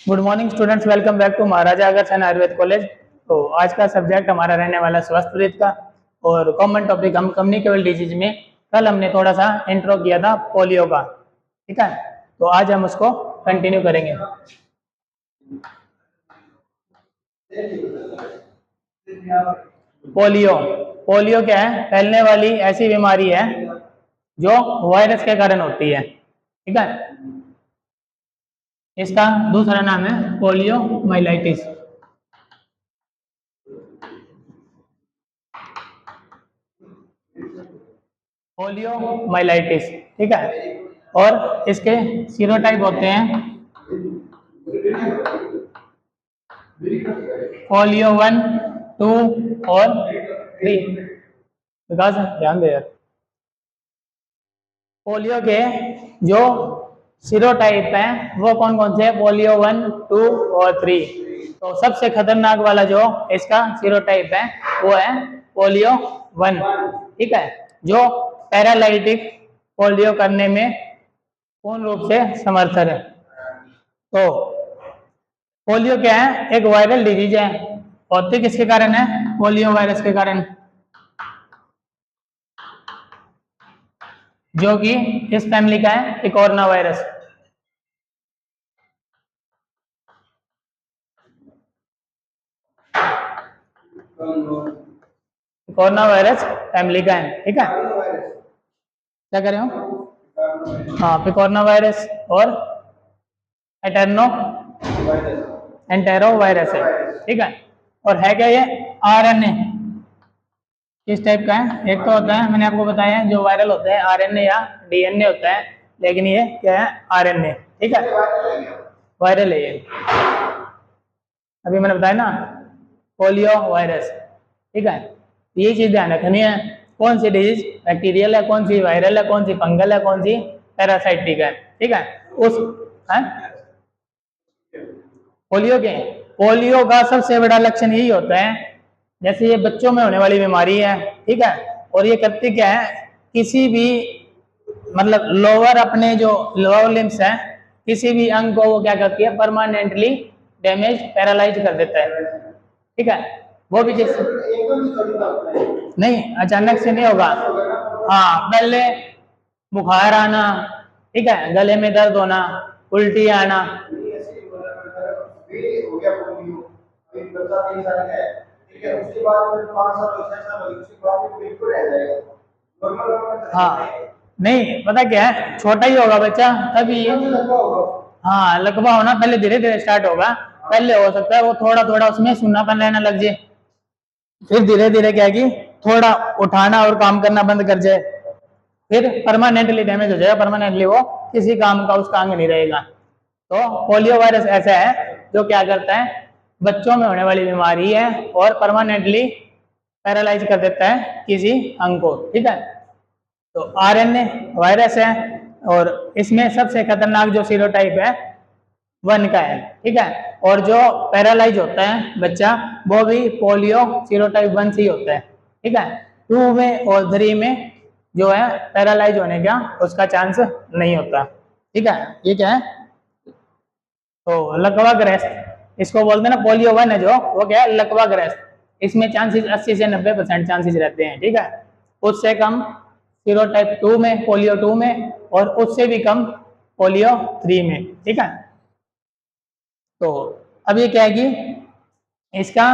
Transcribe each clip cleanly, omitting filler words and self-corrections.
Good morning students, welcome back to Maharaja Agrasen Ayurveda college. तो आज का सब्जेक्ट हमारा रहने वाला स्वास्थ्य का और कॉमन टॉपिक हम कम्युनिकेबल डिजीज में कल हमने थोड़ा सा इंट्रो किया था पोलियो का। ठीक है, तो आज हम उसको कंटिन्यू करेंगे। पोलियो पोलियो क्या है? फैलने वाली ऐसी बीमारी है जो वायरस के कारण होती है। ठीक है, इसका दूसरा नाम है पोलियो माइलाइटिस। पोलियो माइलाइटिस, ठीक है। और इसके सीरोटाइप होते हैं पोलियो 1, 2 और 3। विकास ध्यान दे यार। पोलियो के जो सीरोटाइप हैं वो कौन कौन से हैं? पोलियो 1, 2 और 3। तो सबसे खतरनाक वाला जो इसका सीरोटाइप है वो है पोलियो 1। ठीक है, जो पैरालाइटिक पोलियो करने में पूर्ण रूप से समर्थ है। तो पोलियो क्या है? एक वायरल डिजीज है। होती किसके कारण है? पोलियो वायरस के कारण, जो कि इस फैमिली का है पिकोरना वायरस। पिकोरना वायरस फैमिली का है। ठीक है, क्या कर रहे हो? हाँ, पिकोरना वायरस और एटेनो एंटेरो वायरस है। ठीक है, और है क्या ये? आरएनए। किस टाइप का है? एक तो होता है, मैंने आपको बताया है, जो वायरल होता है आरएनए या डीएनए होता है, लेकिन ये क्या है? आरएनए। ठीक है, वायरल है ये। अभी मैंने बताया ना, पोलियो वायरस। ठीक है, ये चीज ध्यान रखनी है। कौन सी डिजीज बैक्टीरियल है, कौन सी वायरल है, कौन सी फंगल है, कौन सी पैरासाइटिक है। ठीक है, उस है? पोलियो के पोलियो का सबसे बड़ा लक्षण यही होता है, जैसे ये बच्चों में होने वाली बीमारी है। ठीक है, और ये करती क्या है? किसी भी मतलब लोअर अपने जो लोअर लिम्स है, किसी भी अंग को वो क्या करती है? परमानेंटली डैमेज पैरालाइज कर देता है। ठीक है, वो भी जैसे नहीं, अचानक से नहीं होगा। हाँ, पहले बुखार आना, ठीक है, गले में दर्द होना, उल्टी आना। हाँ, नहीं पता क्या है, छोटा ही होगा बच्चा तभी। हाँ, लकवा होना पहले धीरे धीरे स्टार्ट होगा। पहले हो सकता है वो थोड़ा थोड़ा उसमें सुन्नापन रहना लग जाए, फिर धीरे धीरे क्या है कि थोड़ा उठाना और काम करना बंद कर जाए, फिर परमानेंटली डैमेज हो जाएगा। परमानेंटली वो किसी काम का उसका अंग नहीं रहेगा। तो पोलियो वायरस ऐसा है जो क्या करता है? बच्चों में होने वाली बीमारी है और परमानेंटली पैरालाइज कर देता है किसी अंग को। ठीक है, तो आरएनए वायरस है और इसमें सबसे खतरनाक जो सीरोटाइप है 1 का है। ठीक है, और जो पैरालाइज होता है बच्चा वो भी पोलियो सीरोटाइप 1 से ही होता है। ठीक है, 2 में और 3 में जो है पैरालाइज होने का उसका चांस नहीं होता। ठीक है, ये क्या है? तो लकवा ग्रस्त इसको बोलते हैं ना। पोलियो 1 है जो, वो क्या है? लकवा ग्रस्त। इसमें चांसेस 80 से 90% चांसेस रहते हैं। ठीक है, उससे कम सीरोटाइप 2 में, पोलियो 2 में, और उससे भी कम पोलियो 3 में। ठीक है, तो अब ये क्या है कि इसका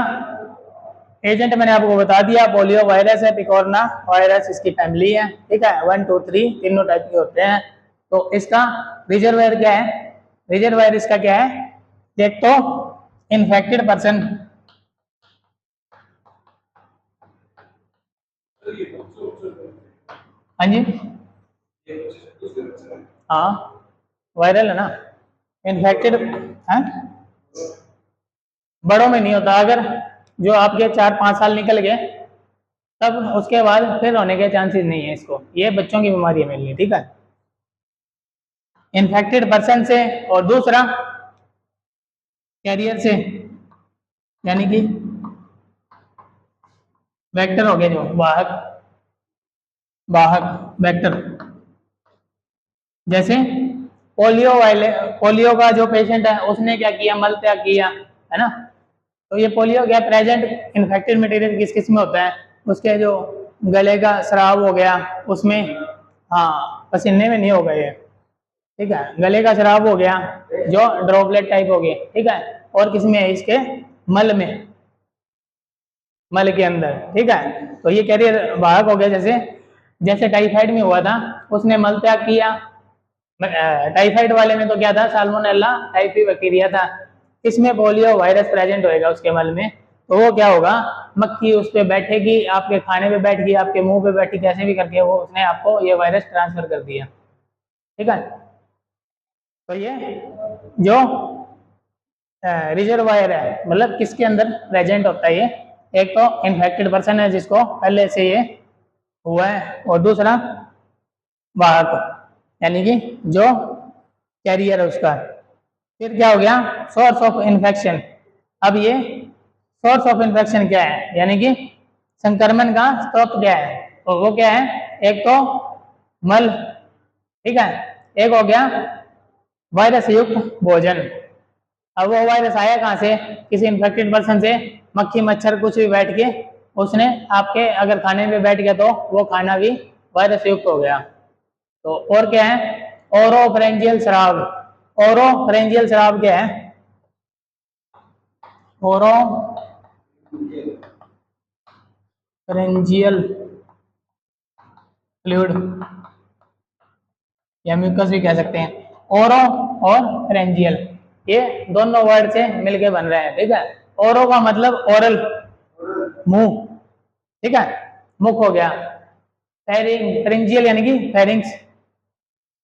एजेंट मैंने आपको बता दिया, पोलियो वायरस है, पिकोरना वायरस इसकी फैमिली है। ठीक है, 1, 2, 3 तीनों टाइप के होते हैं। तो इसका रिजर्वायर क्या है? रिजर्वायर इसका क्या है? एक तो इन्फेक्टेड पर्सन, हाँ जी, हाँ वायरल है ना, इन्फेक्टेड है। बड़ों में नहीं होता, अगर जो आपके 4-5 साल निकल गए तब उसके बाद फिर होने के चांसेस नहीं है इसको। ये बच्चों की बीमारी है मेरे लिए। ठीक है, इन्फेक्टेड पर्सन से, और दूसरा कैरियर से, यानी कि वेक्टर हो गए, जो वाहक वाहक वेक्टर, जैसे पोलियो का जो पेशेंट है उसने क्या किया, मल त्याग किया, है ना। तो ये पोलियो क्या, प्रेजेंट इन्फेक्टेड मटेरियल किस किस में होता है, उसके जो गले का स्राव हो गया उसमें, हाँ पसीने में नहीं होगा ये, ठीक है, गले का स्राव हो गया जो ड्रॉपलेट टाइप हो गए, ठीक है, और किसमें है, इसके मल में, मल के अंदर, ठीक है। तो ये कैरियर वाहक हो गया, जैसे जैसे टाइफाइड में हुआ था, उसने मल त्याग किया, टाइफाइड वाले में तो क्या था, साल्मोनेला टाइफी बैक्टीरिया था, इसमें पोलियो वायरस प्रेजेंट होएगा उसके मल में, तो वो क्या होगा, मक्खी उस पर बैठेगी, आपके खाने पे बैठ गई, आपके मुंह पे बैठी, कैसे भी करके वो उसने आपको ये वायरस ट्रांसफर कर दिया, ठीक है। तो ये जो रिजर्वायर है, मतलब किसके अंदर प्रेजेंट होता है ये, एक तो इन्फेक्टेड पर्सन है जिसको पहले से ये हुआ है, और दूसरा वाहक, यानी कि जो कैरियर है उसका। फिर क्या हो गया, सोर्स ऑफ इन्फेक्शन। अब ये सोर्स ऑफ इन्फेक्शन क्या है, यानी कि संक्रमण का स्रोत क्या है, और वो क्या है, एक तो मल, ठीक है, एक हो गया वायरस युक्त भोजन। अब वो वायरस आया कहाँ से, किसी इन्फेक्टेड पर्सन से, मक्खी मच्छर कुछ भी बैठ के उसने आपके अगर खाने में बैठ गया तो वो खाना भी वायरस युक्त हो गया। तो और क्या है, ओरोफेरेंजियल स्राव। ओरोफेरेंजियल स्राव क्या है, ओरोफेरेंजियल फ्लूइड या म्यूकस भी कह सकते हैं, ओरो और फेरेंजियल, ये दोनों वर्ड से मिलके बन रहे हैं, ठीक है। ओरो का मतलब ओरल, मुंह, ठीक है, मुख हो गया, फेरेंजियल यानी कि फेरिंग्स,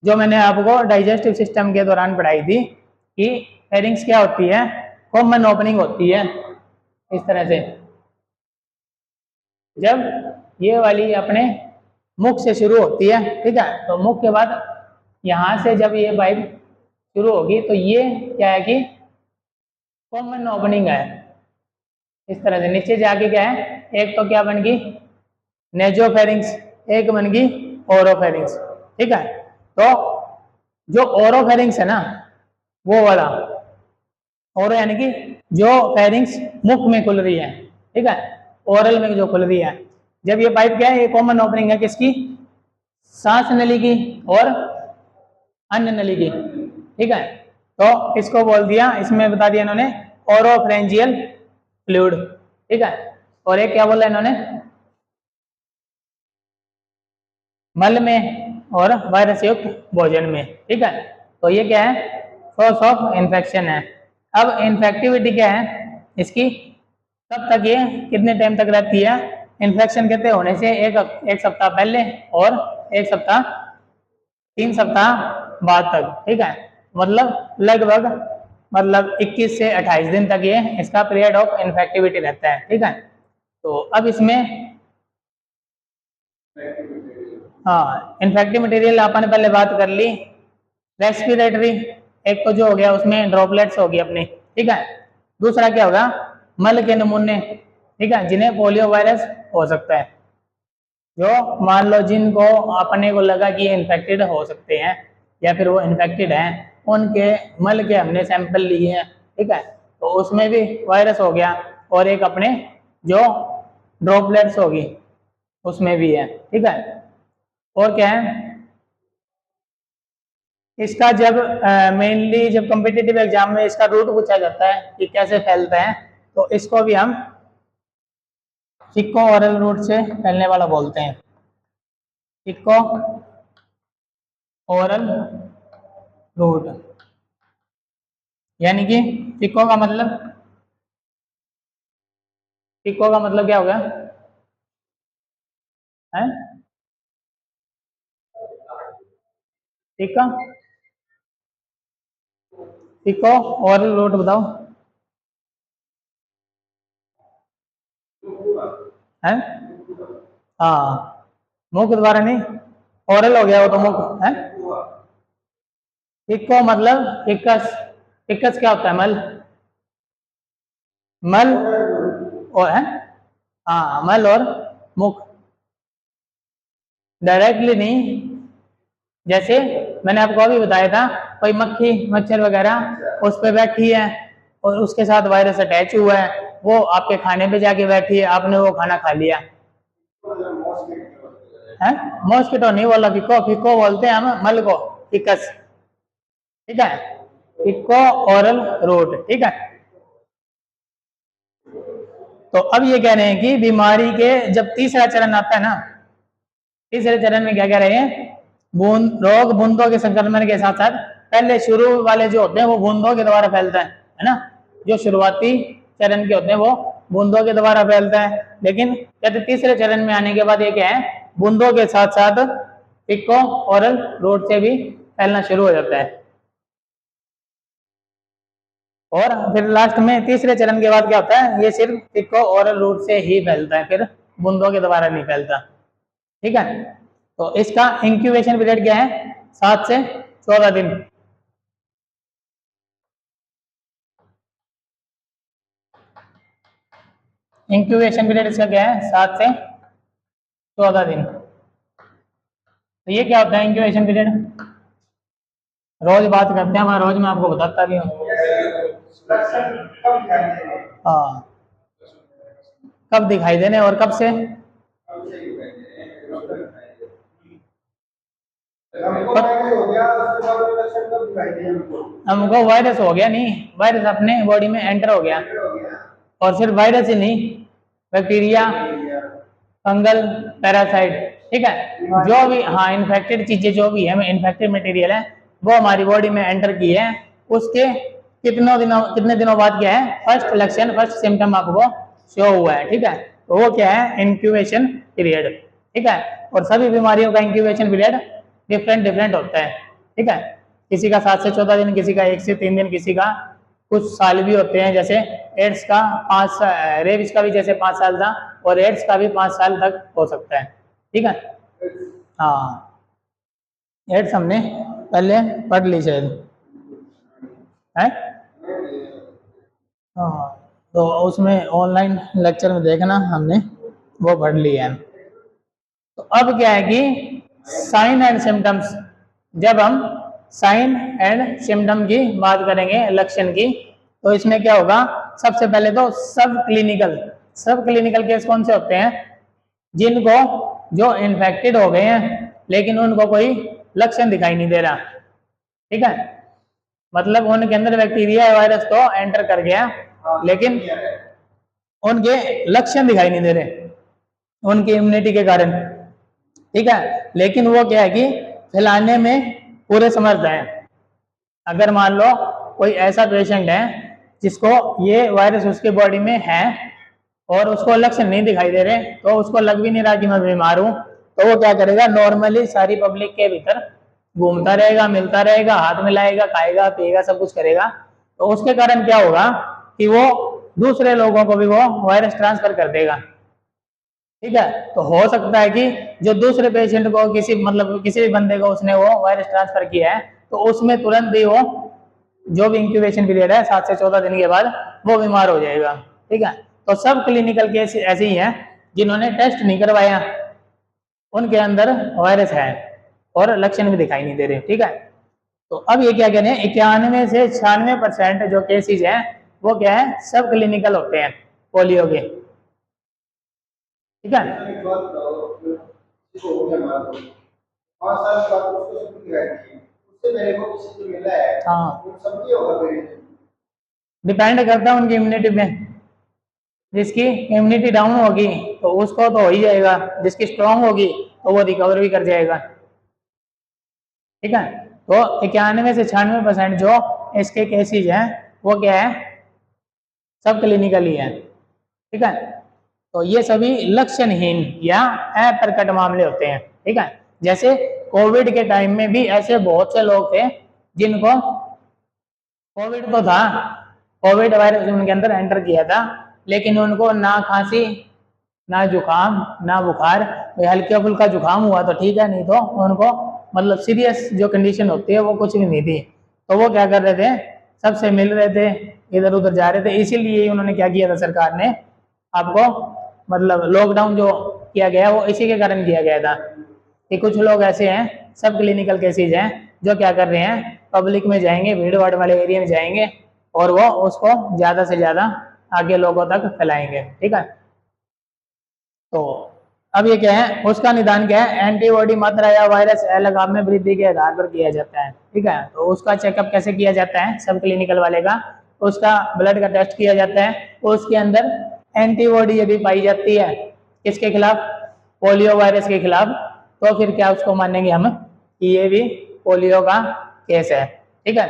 जो मैंने आपको डाइजेस्टिव सिस्टम के दौरान पढ़ाई थी कि फेरिंग्स क्या होती है, कॉमन ओपनिंग होती है इस तरह से, जब ये वाली अपने मुख से शुरू होती है, ठीक है, तो मुख के बाद यहाँ से जब ये पाइप शुरू होगी तो ये क्या है कि कॉमन ओपनिंग है, इस तरह से नीचे जाके क्या है, एक तो क्या बन गई नेजोफेरिंग्स, एक बन गई ओरोफेरिंग्स, ठीक है। तो जो ओरोफेरिंग्स है ना, वो वाला ओरो यानी कि जो फेरिंग्स मुख में खुल रही है, ठीक है, ओरल में जो खुल रही है, जब ये पाइप क्या है, ये कॉमन ओपनिंग है किसकी, सांस नली की और अन्य नली की, ठीक है। तो इसको बोल दिया, इसमें बता दिया इन्होंने ओरोफेरेंजियल फ्लूइड, ठीक है, और एक क्या बोला इन्होंने, मल में और वायरस युक्त भोजन में, ठीक है। तो ये क्या है, सोर्स ऑफ इन्फेक्शन है। अब इन्फेक्टिविटी क्या है इसकी, कब तक ये कितने टाइम तक रहती है, इन्फेक्शन कहते होने से एक सप्ताह पहले और एक सप्ताह 3 सप्ताह बाद तक, ठीक है, मतलब लगभग मतलब 21 से 28 दिन तक ये इसका पीरियड ऑफ इन्फेक्टिविटी रहता है, ठीक है। तो अब इसमें हाँ इन्फेक्टिव मटेरियल अपन ने पहले बात कर ली, रेस्पिरेटरी एक तो जो हो गया उसमें ड्रॉपलेट्स होगी अपनी, ठीक है। दूसरा क्या होगा, मल के नमूने, ठीक है, जिन्हें पोलियो वायरस हो सकता है, जो मान लो जिनको अपने को लगा कि ये इन्फेक्टेड हो सकते हैं या फिर वो इन्फेक्टेड हैं, उनके मल के हमने सैंपल लिए हैं, ठीक है, तो उसमें भी वायरस हो गया, और एक अपने जो ड्रॉपलेट्स होगी उसमें भी है, ठीक है। और क्या है इसका, जब मेनली जब कॉम्पिटिटिव एग्जाम में इसका रूट पूछा जाता है कि कैसे फैलता है, तो इसको भी हम इको ओरल रूट से फैलने वाला बोलते हैं, इको ओरल रूट, यानी कि इको का मतलब, इको का मतलब क्या होगा है, इको इको ओरल रूट बताओ है, हाँ मुख द्वारा नहीं, ओरल हो गया वो तो मुख है। इको मतलब इकस, इकस क्या होता है, मल, मल और है, हाँ मल और मुख, डायरेक्टली नहीं, जैसे मैंने आपको अभी बताया था कोई मक्खी मच्छर वगैरह उस पे बैठी है और उसके साथ वायरस अटैच हुआ है, वो आपके खाने पे जाके बैठी है, आपने वो खाना खा लिया है। मॉस्किटो नहीं बोला, फिको फिको बोलते हैं हम मल को, फिकस, ठीक है, फिको ओरल रूट, ठीक है। तो अब ये कह रहे हैं कि बीमारी के जब तीसरा चरण आता है ना, तीसरे चरण में क्या कह रहे हैं, रोग बूंदों के संक्रमण के साथ साथ पहले शुरू वाले जो होते हैं वो बूंदों के द्वारा फैलता है ना, जो शुरुआती चरण के होते हैं वो बूंदों के द्वारा फैलता है, लेकिन कहते तीसरे चरण में आने के बाद ये क्या है, बूंदों के साथ साथ फिको ओरल रूट से भी फैलना शुरू हो जाता है। और फिर लास्ट में तीसरे चरण के बाद क्या होता है, ये सिर्फ फिको ओरल रूट से ही फैलता है, फिर बूंदों के द्वारा नहीं फैलता, ठीक है। तो इसका इंक्यूबेशन पीरियड क्या है, 7 से 14 दिन। इंक्यूबेशन पीरियड इसका क्या है, 7 से 14 दिन। तो ये क्या होता है इंक्यूबेशन पीरियड, रोज बात करते हैं, मैं रोज मैं आपको बताता भी हूँ। हाँ, कब दिखाई देने और कब से, हमको वायरस हो गया नहीं, वायरस अपने बॉडी में एंटर हो गया, और सिर्फ वायरस ही नहीं, बैक्टीरिया, फंगल, पैरासाइट, ठीक है, जो भी, हाँ, इन्फेक्टेड चीजें जो भी है, इन्फेक्टेड मटेरियल है वो हमारी बॉडी में एंटर की है, उसके कितने दिनों बाद क्या है, फर्स्ट लक्षण, फर्स्ट सिम्टम आपको शो हुआ है, ठीक है। तो वो क्या है, इंक्यूबेशन पीरियड, ठीक है। और सभी बीमारियों का इंक्यूबेशन पीरियड डिफरेंट होता है, ठीक है। किसी का 7 से 14 दिन, किसी का 1 से 3 दिन, किसी का कुछ साल भी होते हैं, जैसे एड्स का 5, रेबिस का भी जैसे 5 साल था, और एड्स का भी 5 साल तक हो सकता है, ठीक है। हाँ, एड्स हमने पहले पढ़ ली शायद है, हाँ, तो उसमें ऑनलाइन लेक्चर में देखना, हमने वो पढ़ लिया है। तो अब क्या है कि साइन एंड सिम्टम्स, जब हम साइन एंड सिम्टम की बात करेंगे, लक्षण की, तो इसमें क्या होगा, सबसे पहले तो सब क्लिनिकल केस कौन से होते हैं, जिनको जो इन्फेक्टेड हो गए हैं लेकिन उनको कोई लक्षण दिखाई नहीं दे रहा, ठीक है, मतलब उनके अंदर बैक्टीरिया या वायरस तो एंटर कर गया लेकिन उनके लक्षण दिखाई नहीं दे रहे उनकी इम्यूनिटी के कारण, ठीक है, लेकिन वो क्या है कि फैलाने में पूरे समर्थ है। अगर मान लो कोई ऐसा पेशेंट है जिसको ये वायरस उसके बॉडी में है और उसको लक्षण नहीं दिखाई दे रहे, तो उसको लग भी नहीं रहा कि मैं बीमार हूं, तो वो क्या करेगा, नॉर्मली सारी पब्लिक के भीतर घूमता रहेगा, मिलता रहेगा, हाथ मिलाएगा, खाएगा पिएगा, सब कुछ करेगा, तो उसके कारण क्या होगा कि वो दूसरे लोगों को भी वो वायरस ट्रांसफर कर देगा, ठीक है। तो हो सकता है कि जो दूसरे पेशेंट को किसी भी बंदे को उसने वो वायरस ट्रांसफर किया है, तो उसमें तुरंत ही वो जो भी इंक्यूबेशन पीरियड है 7 से 14 दिन के बाद वो बीमार हो जाएगा, ठीक है। तो सब क्लिनिकल केस ऐसे ही हैं जिन्होंने टेस्ट नहीं करवाया, उनके अंदर वायरस है और लक्षण भी दिखाई नहीं दे रहे, ठीक है। तो अब ये क्या कह रहे हैं, 91 से 96% जो केसेज हैं वो क्या है, सब क्लिनिकल होते हैं पोलियो के, ठीक है। हाँ, डिपेंड करता है उनकी इम्यूनिटी पे, जिसकी इम्यूनिटी डाउन होगी तो उसको तो हो ही जाएगा, जिसकी स्ट्रांग होगी तो वो रिकवर भी कर जाएगा, ठीक है। तो 91 से 96% जो इसके केसेज हैं वो क्या है, सब क्लिनिकल ही है, ठीक है। तो ये सभी लक्षणहीन या अप्रकट मामले होते हैं, ठीक है। जैसे कोविड के टाइम में भी ऐसे बहुत से लोग थे जिनको कोविड तो था, कोविड वायरस उनके अंदर एंटर किया था, लेकिन उनको ना खांसी, ना जुकाम, ना बुखार, हल्का फुल्का जुकाम हुआ तो ठीक है, नहीं तो उनको मतलब सीरियस जो कंडीशन होती है वो कुछ भी नहीं थी। तो वो क्या कर रहे थे, सबसे मिल रहे थे, इधर उधर जा रहे थे, इसीलिए उन्होंने क्या किया था, सरकार ने आपको मतलब लॉकडाउन जो किया गया वो इसी के कारण किया गया था कि कुछ लोग ऐसे हैं, सब क्लिनिकल केसेज हैं जो क्या कर रहे हैं, पब्लिक में जाएंगे, भीड़ भाड़ वाले एरिया में जाएंगे और वो उसको ज़्यादा से ज़्यादा आगे लोगों तक फैलाएंगे। ठीक है, तो अब ये क्या है, उसका निदान क्या है, एंटीबॉडी मात्रा या वायरस लगाव में वृद्धि के आधार पर किया जाता है। ठीक है, तो उसका चेकअप कैसे किया जाता है, सब क्लिनिकल वाले का, उसका ब्लड का टेस्ट किया जाता है, तो उसके अंदर एंटीबॉडी यदि पाई जाती है किसके खिलाफ, पोलियो वायरस के खिलाफ, तो फिर क्या उसको मानेंगे हम कि ये भी पोलियो का केस है। ठीक है,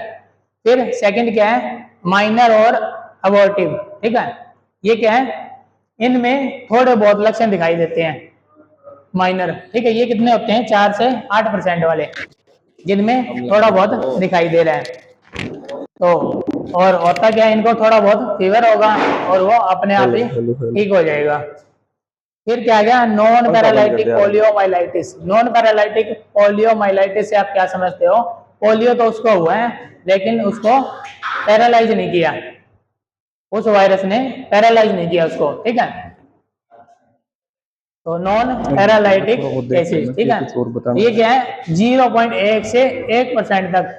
फिर सेकंड क्या है, माइनर और अबॉर्टिव। ठीक है, ये क्या है, इनमें थोड़े बहुत लक्षण दिखाई देते हैं माइनर। ठीक है, ये कितने होते हैं, 4 से 8% वाले, जिनमें थोड़ा बहुत दिखाई दे रहा है। तो और होता क्या है, इनको थोड़ा बहुत फीवर होगा और वो अपने आप ही ठीक हो जाएगा। फिर क्या आ गया, non paralytic poliomyelitis. Non paralytic poliomyelitis से आप क्या समझते हो, पोलियो तो उसको हुआ है लेकिन उसको पैरालाइज नहीं किया, उस वायरस ने पैरालाइज नहीं किया उसको। ठीक है, तो नॉन पैरालाइटिक केसेस। ठीक है, ये क्या है, 0.1 से 1% तक,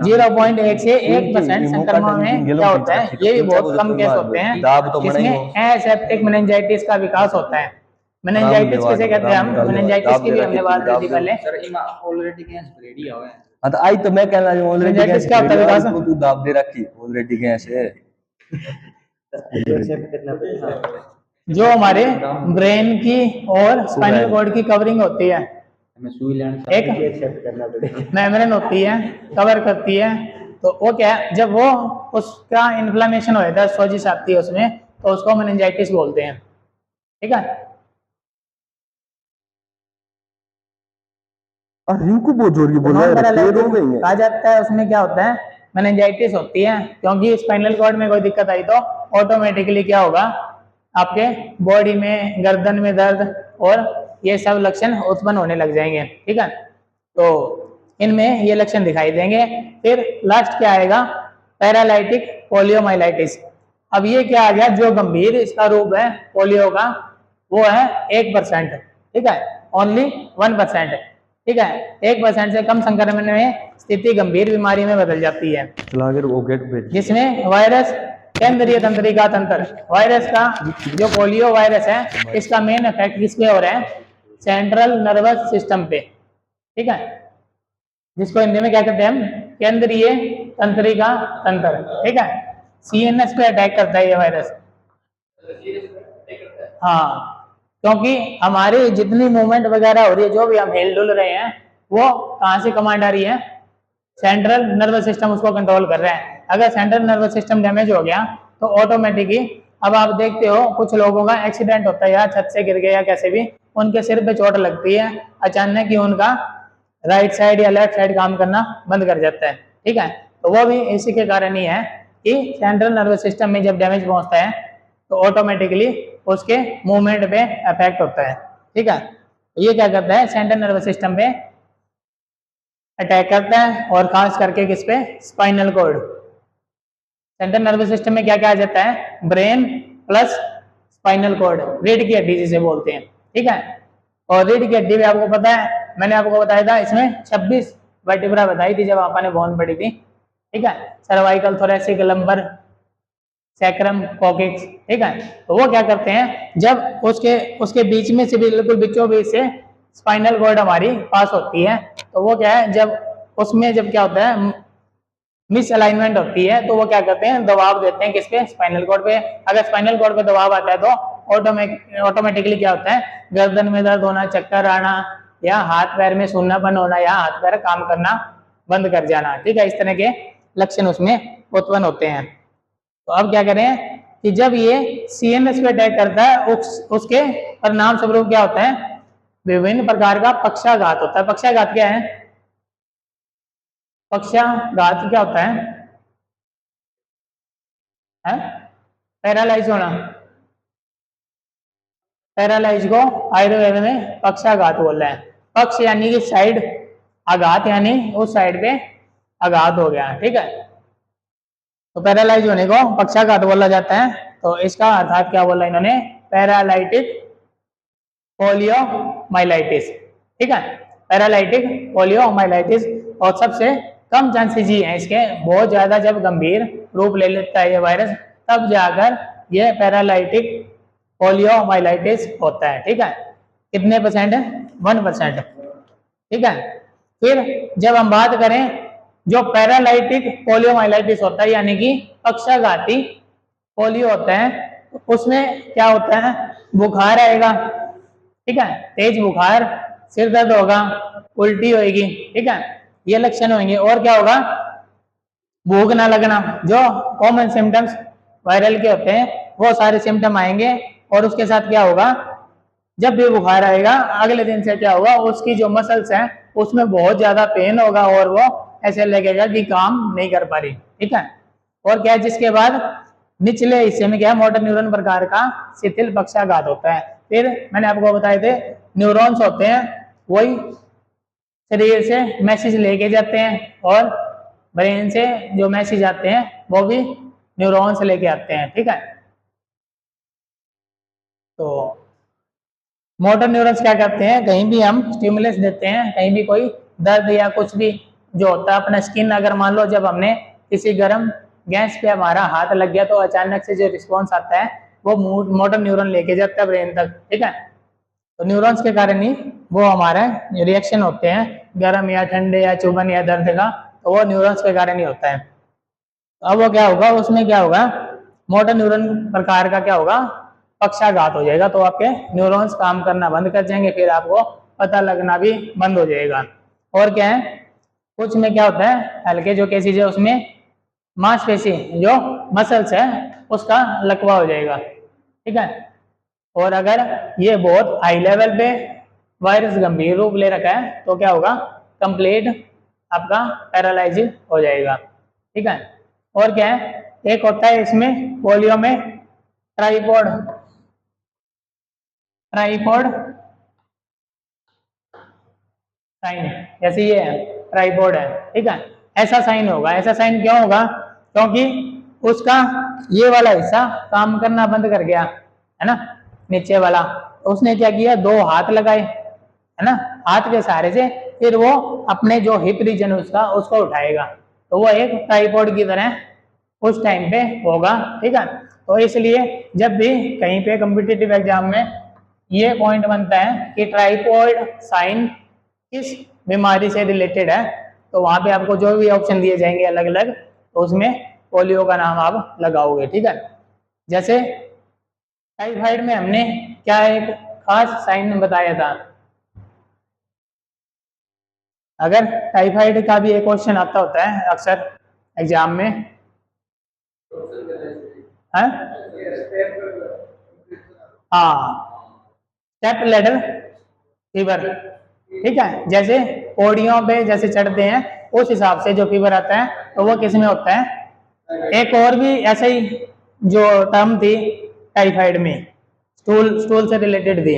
0.1 से 1% संक्रमण में क्या होता है, ये भी बहुत कम केस होते हैं जिसमें एसेप्टिक मेनिंजाइटिस का विकास होता है। मेनिंजाइटिस किसे कहते हैं, हम मेनिंजाइटिस की भी हमने बात की थी पहले। ऑलरेडी गैस रेडी है। हां तो आई तो मैं कहना हूं ऑलरेडी गैस क्या होता है विकास, तू दाब दे रखी ऑलरेडी गैस है। जो हमारे ब्रेन की और स्पाइनल कॉर्ड की कवरिंग होती है, एक मेम्ब्रेन होती है, कवर करती है, तो वो क्या है, जब वो उसका इन्फ्लेमेशन हो जाता है, सोजिश आती है उसमें, तो उसको मेनिंजाइटिस बोलते हैं। ठीक है, रिंकू बहुत जोरी बोल रहा है, कहा जाता है उसमें क्या होता है, मेनिंजाइटिस होती है, क्योंकि स्पाइनल कॉर्ड में कोई दिक्कत आई तो ऑटोमेटिकली क्या होगा, आपके बॉडी में, गर्दन में दर्द और ये सब लक्षण उत्पन्न होने लग जाएंगे। ठीक है, तो इनमें ये लक्षण दिखाई देंगे। फिर लास्ट क्या आएगा, पैरालाइटिक पोलियोमाइलाइटिस। अब ये क्या आ गया, जो गंभीर इसका रूप है पोलियो का वो है 1%। ठीक है, ओनली 1%। ठीक है, 1% से कम संक्रमण में स्थिति गंभीर बीमारी में बदल जाती है, जिसमें वायरस केंद्रीय तंत्रिका तंत्र, वायरस का जो पोलियो वायरस है इसका मेन इफेक्ट किस पे हो रहा है, सेंट्रल नर्वस सिस्टम पे। ठीक है, जिसको हिंदी में क्या कहते हैं हम, केंद्रीय तंत्रिका तंत्र। ठीक है, सीएनएस पे अटैक करता है ये वायरस। हाँ, क्योंकि हमारी जितनी मूवमेंट वगैरह हो रही है, जो भी हम हिल डुल रहे हैं, वो कहाँ से कमांड आ रही है, सेंट्रल नर्वस सिस्टम उसको कंट्रोल कर रहा है। अगर सेंट्रल नर्वस सिस्टम डैमेज हो गया तो ऑटोमेटिकली, अब आप देखते हो कुछ लोगों का एक्सीडेंट होता है या छत से गिर गए या कैसे भी, उनके सिर पे चोट लगती है, अचानक ही उनका राइट साइड या लेफ्ट साइड काम करना बंद कर जाता है। ठीक है, तो वो भी इसी के कारण ही है कि सेंट्रल नर्वस सिस्टम में जब डैमेज पहुंचता है तो ऑटोमेटिकली उसके मूवमेंट पे अफेक्ट होता है। ठीक है, ये क्या करता है, सेंट्रल नर्वस सिस्टम पे अटैक करता है और खास करके किस पे, spinal cord. Central nervous system में क्या क्या आ जाता है, ब्रेन प्लस स्पाइनल कॉर्ड, रीढ़ की हड्डी जिसे बोलते हैं। ठीक है, और रीढ़ की हड्डी भी आपको पता है, मैंने आपको बताया था इसमें 26 वर्टिब्रा बताई थी जब आपने बोन पड़ी थी। ठीक है, cervical, thoracic, lumbar, sacrum, coccyx. ठीक है, तो वो क्या करते हैं, जब उसके बीच में से बिल्कुल बीचों बीच से स्पाइनल कॉर्ड हमारी पास होती है, तो वो क्या है, जब उसमें जब क्या होता है, मिस अलाइनमेंट होती है, तो वो क्या करते हैं, दबाव देते हैं किस पे, स्पाइनल कॉर्ड पे। अगर स्पाइनल कॉर्ड पे दबाव आता है तो ऑटोमेटिकली क्या होता है, गर्दन में दर्द होना, चक्कर आना, या हाथ पैर में सून्नापन होना, या हाथ पैर काम करना बंद कर जाना। ठीक है, इस तरह के लक्षण उसमें उत्पन्न होते हैं। तो अब क्या करें कि जब ये सीएनएस पे अटैक करता है, उसके परिणाम स्वरूप क्या होता है, विभिन्न प्रकार का पक्षाघात होता है। पक्षाघात क्या है, पक्षाघात क्या होता है? पैरालाइज होना। पैरालाइज को आयुर्वेद में पक्षाघात बोल रहे हैं। पक्ष यानी कि साइड, आघात यानी उस साइड पे आघात हो गया। ठीक है, तो पैरालाइज होने को पक्षाघात बोला जाता है। तो इसका अर्थात क्या बोला इन्होंने, पैरालाइटिक पोलियोमाइलाइटिस। ठीक है, पैरालाइटिक पोलियोमाइलाइटिस। और सबसे कम चांसेस ही हैं इसके। बहुत ज्यादा जब गंभीर रूप ले लेता है ये वायरस, तब जाकर ये पैरालाइटिक पोलियोमाइलाइटिस होता है। ठीक है, कितने परसेंट है? 1%। ठीक है, फिर जब हम बात करें जो पैरालाइटिक पोलियोमाइलाइटिस होता है यानी कि पक्षाघाती पोलियो होता है, उसमें क्या होता है? बुखार आएगा, ठीक है, तेज बुखार, सिर दर्द होगा, उल्टी होगी, ठीक है, ये लक्षण होंगे। और क्या होगा? भूख ना लगना, जो कॉमन सिम्टम्स वायरल के होते हैं वो सारे सिम्टम आएंगे। और उसके साथ क्या होगा? जब भी बुखार आएगा अगले दिन से क्या होगा? उसकी जो मसल्स हैं उसमें बहुत ज्यादा पेन होगा और वो ऐसे लगेगा कि काम नहीं कर पा रही। ठीक है, और क्या है? जिसके बाद निचले हिस्से में क्या है? मोटर न्यूरॉन प्रकार का शिथिल पक्षाघात होता है। फिर मैंने आपको बताए थे न्यूरॉन्स होते हैं, वही शरीर से मैसेज लेके जाते हैं और ब्रेन से जो मैसेज आते हैं वो भी न्यूरॉन से लेके आते हैं। ठीक है, तो मोटर न्यूरॉन्स क्या करते हैं? कहीं भी हम स्टिमुलस देते हैं, कहीं भी कोई दर्द या कुछ भी जो होता है अपना स्किन, अगर मान लो जब हमने किसी गर्म गैस पे हमारा हाथ लग गया तो अचानक से जो रिस्पॉन्स आता है वो मोटर न्यूरॉन लेके जाता है ब्रेन तक। ठीक है, तो न्यूरॉन्स के कारण ही वो हमारे रिएक्शन होते हैं गर्म या ठंडे या चुभन या दर्द का, तो वो न्यूरॉन्स के कारण ही होता है। अब वो क्या होगा? उसमें क्या होगा? मोटर न्यूरॉन प्रकार का क्या होगा? पक्षाघात हो जाएगा, तो आपके न्यूरॉन्स काम करना बंद कर जाएंगे, फिर आपको पता लगना भी बंद हो जाएगा। और क्या है? कुछ में क्या होता है? हल्के जो केसेज है उसमें मांसपेशी जो मसल्स है उसका लकवा हो जाएगा। ठीक है, और अगर ये बहुत हाई लेवल पे वायरस गंभीर रूप ले रखा है तो क्या होगा? कंप्लीट आपका पैरालाइज हो जाएगा। ठीक है, और क्या है? एक होता है इसमें पोलियो में ट्राइपॉड साइन, जैसे ये है ट्राइपॉड है। ठीक है, ऐसा साइन होगा। ऐसा साइन क्यों होगा? क्योंकि उसका ये वाला हिस्सा काम करना बंद कर गया है ना, नीचे वाला। तो उसने क्या किया? 2 हाथ लगाए, है ना, हाथ के सहारे से फिर वो अपने जो हिप रीजन उसको उठाएगा, तो वो एक ट्राइपॉड की तरह उस टाइम पे होगा। ठीक है, तो इसलिए जब भी कहीं पे कॉम्पिटिटिव एग्जाम में ये पॉइंट बनता है कि ट्राइपॉड साइन किस बीमारी से रिलेटेड है, तो वहां पे आपको जो भी ऑप्शन दिए जाएंगे अलग अलग, तो उसमें पोलियो का नाम आप लगाओगे। ठीक है, जैसे टाइफाइड में हमने क्या एक खास साइन बताया था? अगर टाइफाइड का भी एक क्वेश्चन आता होता है अक्सर एग्जाम में, है? हाँ, स्टेप लैडर फीवर। ठीक है, जैसे पौड़ियों पे जैसे चढ़ते हैं उस हिसाब से जो फीवर आता है तो वो किस में होता है? एक और भी ऐसे ही जो टर्म थी टाइफाइड में, स्टूल से रिलेटेड थी।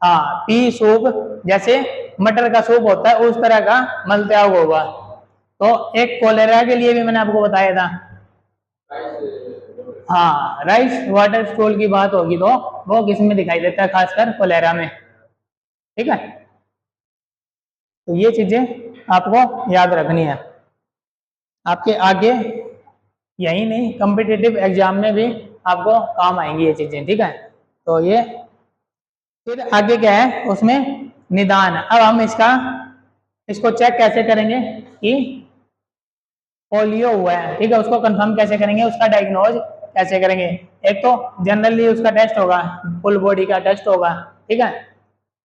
हाँ, पी सूप, जैसे मटर का सूप होता है उस तरह का मलत्याग होगा। तो एक कोलेरा के लिए भी मैंने आपको बताया था। हाँ, राइस वाटर स्टूल की बात होगी तो वो किस में दिखाई देता है? खासकर कोलेरा में। ठीक है, तो ये चीजें आपको याद रखनी है, आपके आगे यही नहीं कॉम्पिटिटिव एग्जाम में भी आपको काम आएंगी ये चीजें। ठीक है, तो ये फिर आगे क्या है उसमें? निदान। अब हम इसको चेक कैसे करेंगे कि पोलियो हुआ है? ठीक है, उसको कंफर्म कैसे करेंगे? उसका डायग्नोज कैसे करेंगे? एक तो जनरली उसका टेस्ट होगा, फुल बॉडी का टेस्ट होगा। ठीक है,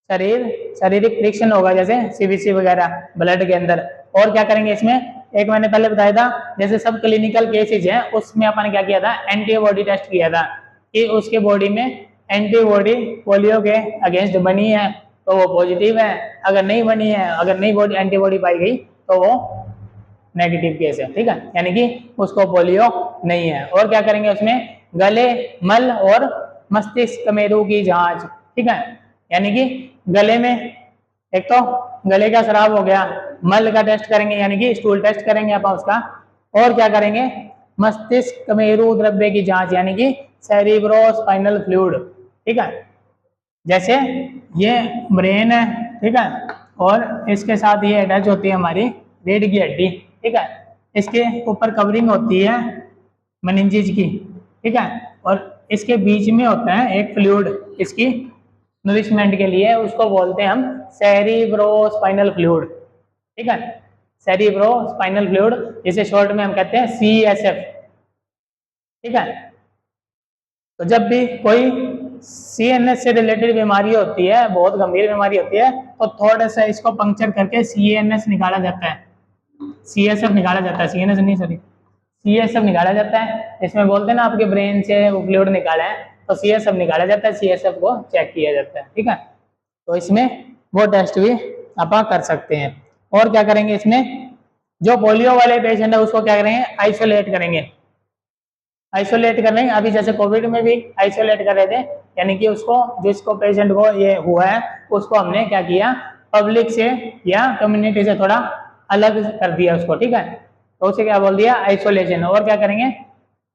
शारीरिक परीक्षण होगा जैसे सीबीसी वगैरह ब्लड के अंदर। और क्या करेंगे इसमें? एक मैंने पहले बताया था जैसे सब क्लिनिकल केसेज हैं उसमें अपन क्या किया था? एंटीबॉडी टेस्ट किया था कि उसके बॉडी में एंटीबॉडी पोलियो के अगेंस्ट बनी है तो वो पॉजिटिव है, अगर नहीं बनी है, अगर नहीं बॉडी एंटीबॉडी पाई गई तो वो नेगेटिव केस है। ठीक है, यानी कि उसको पोलियो नहीं है। और क्या करेंगे उसमें? गले, मल और मस्तिष्क मेरु की जांच। ठीक है, यानी कि गले में एक तो गले का स्राव हो गया, मल का टेस्ट करेंगे यानी कि स्टूल टेस्ट करेंगे अपन उसका। और क्या करेंगे? मस्तिष्क मेरु द्रव्य की जांच यानी कि सेरिब्रोस्पाइनल फ्लूइड। ठीक है, जैसे ये ब्रेन है, ठीक है, और इसके साथ ये अटैच होती है हमारी रीढ़ की हड्डी, ठीक है, इसके ऊपर कवरिंग होती है मेनिंजेस की, ठीक है, और इसके बीच में होता है एक फ्लूइड इसकी नरिशमेंट के लिए, उसको बोलते हैं हम सेरिब्रोस्पाइनल फ्लूइड, ठीक है, सेरिब्रोस्पाइनल फ्लूइड, जिसे शॉर्ट में हम कहते हैं CSF, ठीक है। तो जब भी कोई CNS से रिलेटेड बीमारी होती है, बहुत गंभीर बीमारी होती है, तो थोड़ा सा इसको पंक्चर करके CNS निकाला जाता है, CSF निकाला जाता है, CNS नहीं सॉरी CSF निकाला जाता है। इसमें बोलते हैं ना आपके ब्रेन से वो फ्लूइड निकाला है, तो CSF निकाला जाता है, CSF को चेक किया जाता है, ठीक है। तो इसमें वो टेस्ट भी आप कर सकते हैं। और क्या करेंगे इसमें, जो पोलियो वाले पेशेंट है उसको क्या करेंगे, आइसोलेट करेंगे, आइसोलेट कर लेंगे। अभी जैसे कोविड में भी आइसोलेट कर रहे थे, यानी कि उसको जिसको पेशेंट को ये हुआ है उसको हमने क्या किया, पब्लिक से या कम्युनिटी से थोड़ा अलग कर दिया उसको, ठीक है, तो उसे क्या बोल दिया, आइसोलेशन। और क्या करेंगे,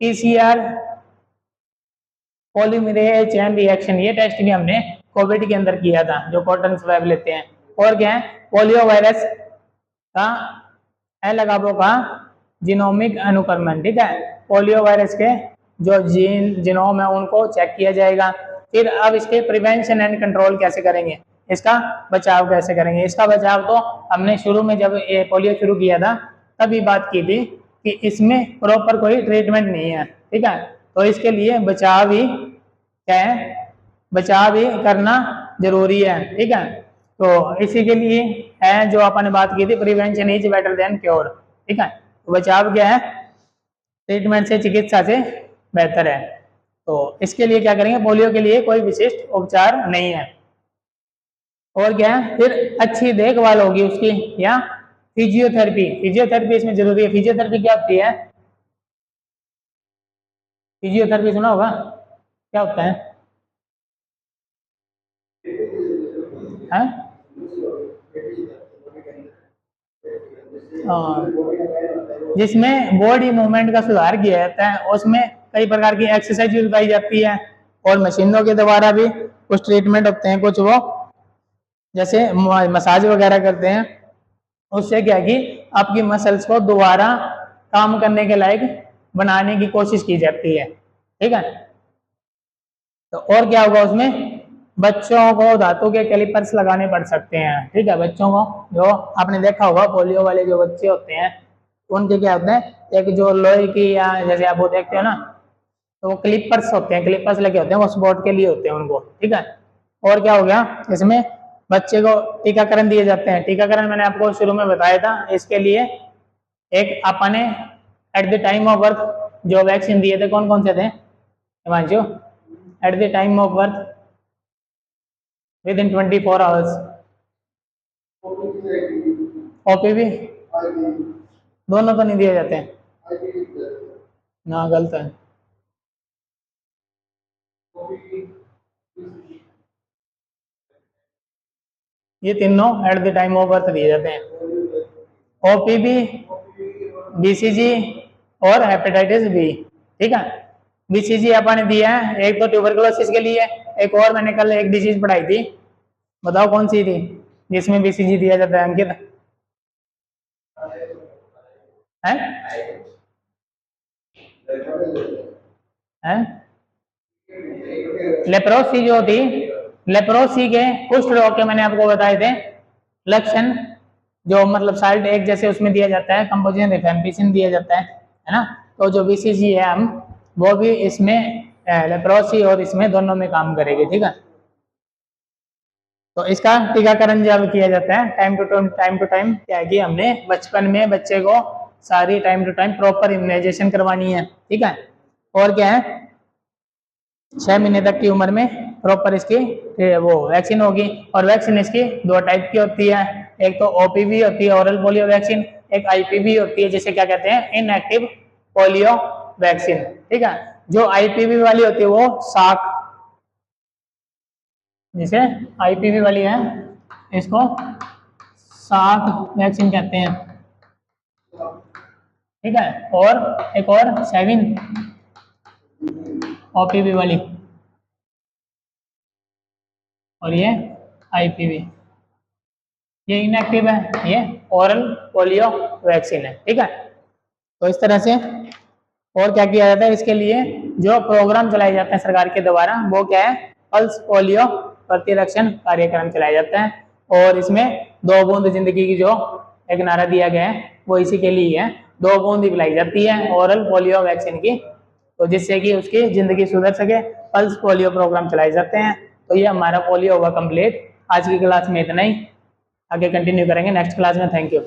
PCR पॉलीमरेज चेन रिएक्शन, ये टेस्ट भी हमने कोविड के अंदर किया था, जो कॉटन स्वैब लेते हैं। और क्या है, पोलियो वायरस का एल-अगाबो का जीनोमिक अनुक्रमण, ठीक है, पोलियो वायरस के जो जीनोम है उनको चेक किया जाएगा। फिर अब इसके प्रिवेंशन एंड कंट्रोल कैसे करेंगे, इसका बचाव कैसे करेंगे। इसका बचाव तो हमने शुरू में जब ये पोलियो शुरू किया था तभी बात की थी कि इसमें प्रॉपर कोई ट्रीटमेंट नहीं है, ठीक है, तो इसके लिए बचाव ही क्या है, बचाव ही करना जरूरी है, ठीक है। तो इसी के लिए है जो अपन ने बात की थी, prevention is better than cure, ठीक है, तो बचाव क्या है, ट्रीटमेंट से, चिकित्सा से बेहतर है। तो इसके लिए क्या करेंगे, पोलियो के लिए कोई विशिष्ट उपचार नहीं है। और क्या है, फिर अच्छी देखभाल होगी उसकी, या फिजियोथेरेपी, फिजियोथेरेपी इसमें जरूरी है। फिजियोथेरेपी क्या होती है, फिजियोथेरेपी सुना होगा, क्या होता है, हैं? जिसमें बॉडी मूवमेंट का सुधार किया जाता है, उसमें कई प्रकार की एक्सरसाइज भी बताई जाती है, और मशीनों के द्वारा भी कुछ ट्रीटमेंट होते हैं, कुछ वो जैसे मसाज वगैरह करते हैं, उससे क्या है कि आपकी मसल्स को दोबारा काम करने के लायक बनाने की कोशिश की जाती है, ठीक है। तो और क्या होगा उसमें, बच्चों को धातु के कैलिपर्स लगाने पड़ सकते हैं, ठीक है, बच्चों को, जो आपने देखा होगा पोलियो वाले जो बच्चे होते हैं उनके क्या होते हैं, एक जो लोहे की, या जैसे आप वो देखते हो ना, तो वो क्लिपर्स होते हैं, क्लिपर्स लगे होते हैं, वो स्पोर्ट के लिए होते हैं उनको, ठीक है। और क्या हो गया, इसमें बच्चे को टीकाकरण दिए जाते हैं। टीकाकरण मैंने आपको शुरू में बताया था, इसके लिए एक अपने at the time of birth जो वैक्सीन दिए थे, कौन कौन से थे Himanshu, at the time of birth with in 24 hours, OPV दोनों तो नहीं दिए जाते हैं ना, गलत है, ये तीनों at the time of birth दिए जाते हैं, OPV, BCG और हेपेटाइटिस बी, ठीक है। BCG अपन ने दिया है, एक तो ट्यूबरकुलोसिस के लिए, एक और मैंने कल एक डिजीज पढ़ाई थी, बताओ कौन सी थी जिसमें BCG दिया जाता है, अंकित है, हैं? लेप्रोसी जो थी, लेप्रोसी के कुष्ठ रोग के मैंने आपको बताए थे लक्षण, जो मतलब साल्ट एक जैसे उसमें दिया जाता है, कंपोजिशन रिफेम्पिसिन दिया जाता है ना, तो जो BCG है हम वो भी इसमें लेप्रोसी और इसमें दोनों में काम करेगी, ठीक है। तो इसका टीकाकरण जब किया जाता है टाइम टू टाइम, क्या है कि हमने बचपन में बच्चे को सारी time to time proper immunisation करवानी है, ठीक है। और क्या है, 6 महीने तक की उम्र में प्रॉपर इसकी वो वैक्सीन होगी, और वैक्सीन इसकी 2 टाइप की होती है, एक तो OPV होती है, ओरल पोलियो वैक्सीन, एक IPV होती है, जिसे क्या कहते हैं, इनएक्टिव पोलियो वैक्सीन, ठीक है। जो IPV वाली होती है वो साक, जिसे IPV वाली है इसको साक वैक्सीन कहते हैं, ठीक है। और एक और 7 OPV वाली, और ये IPV, ये इनएक्टिव है, ये ओरल पोलियो वैक्सीन है। ठीक है, तो इस तरह से और क्या किया जाता है इसके लिए जो प्रोग्राम चलाए जाते हैं सरकार के द्वारा, वो क्या है, पल्स पोलियो प्रतिरक्षण कार्यक्रम चलाया जाता है। और इसमें 2 बूंद जिंदगी की जो एक नारा दिया गया है वो इसी के लिए है। 2 बूंद ही पिलाई जाती है ओरल पोलियो वैक्सीन की, तो जिससे कि उसकी जिंदगी सुधर सके। पल्स पोलियो प्रोग्राम चलाए जाते हैं। तो ये हमारा पोलियो हुआ कंप्लीट। आज की क्लास में इतना ही, आगे कंटिन्यू करेंगे नेक्स्ट क्लास में। Thank you.